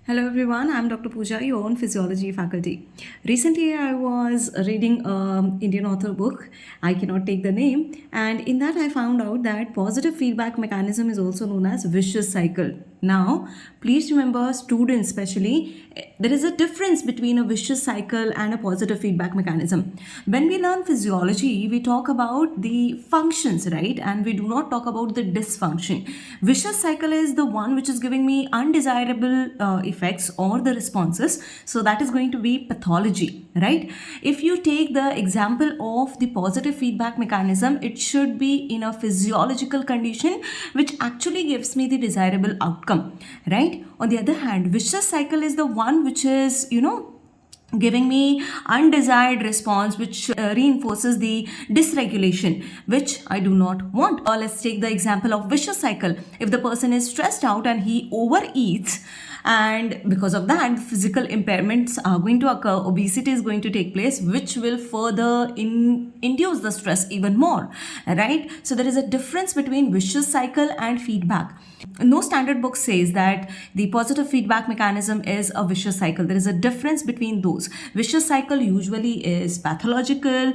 Hello everyone, I'm Dr. Pooja, your own physiology faculty. Recently, I was reading an Indian author book. I cannot take the name, and in that, I found out that positive feedback mechanism is also known as vicious cycle. Now, please remember, students especially, there is a difference between a vicious cycle and a positive feedback mechanism. When we learn physiology, we talk about the functions, right? And we do not talk about the dysfunction. Vicious cycle is the one which is giving me undesirable effects or the responses. So that is going to be pathology, right? If you take the example of the positive feedback mechanism, it should be in a physiological condition which actually gives me the desirable outcome, right? On the other hand, vicious cycle is the one which is, giving me undesired response which reinforces the dysregulation which I do not want. Or let's take the example of vicious cycle. If the person is stressed out and he overeats, and because of that physical impairments are going to occur, obesity is going to take place, which will further induce the stress even more, right? So there is a difference between vicious cycle and feedback. No standard book says that the positive feedback mechanism is a vicious cycle. There is a difference between those. Vicious cycle usually is pathological.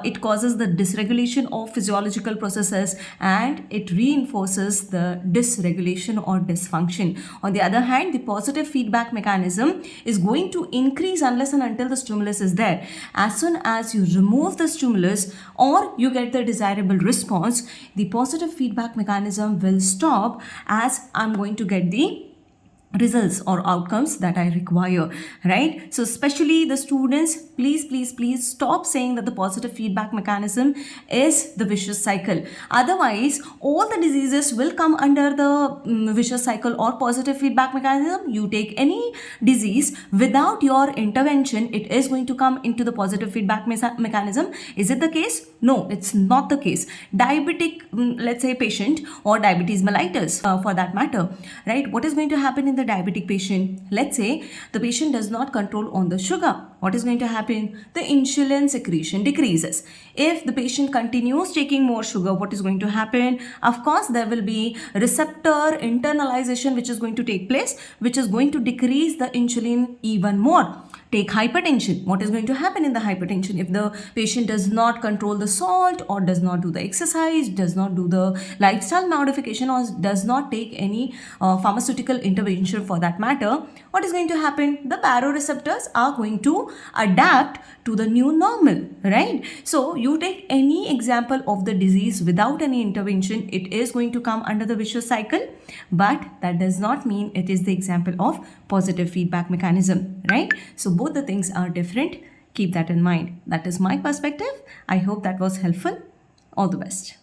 It causes the dysregulation of physiological processes and it reinforces the dysregulation or dysfunction. On the other hand, the positive feedback mechanism is going to increase unless and until the stimulus is there. As soon as you remove the stimulus or you get the desirable response, the positive feedback mechanism will stop as I'm going to get the results or outcomes that I require, right? So especially the students, please stop saying that the positive feedback mechanism is the vicious cycle. Otherwise, all the diseases will come under the vicious cycle or positive feedback mechanism. You take any disease without your intervention, it is going to come into the positive feedback mechanism. Is it the case? No, it's not the case. Diabetic, let's say patient or diabetes mellitus for that matter, right? What is going to happen in the diabetic patient? Let's say the patient does not control on the sugar. What is going to happen? The insulin secretion decreases. If the patient continues taking more sugar, what is going to happen? Of course, there will be receptor internalization which is going to take place, which is going to decrease the insulin even more. Take hypertension. What is going to happen in the hypertension? If the patient does not control the salt or does not do the exercise, does not do the lifestyle modification or does not take any pharmaceutical intervention for that matter, what is going to happen? The baroreceptors are going to adapt to the new normal, right? So you take any example of the disease without any intervention, it is going to come under the vicious cycle, but that does not mean it is the example of positive feedback mechanism, right? So both the things are different. Keep that in mind. That is my perspective. I hope that was helpful. All the best.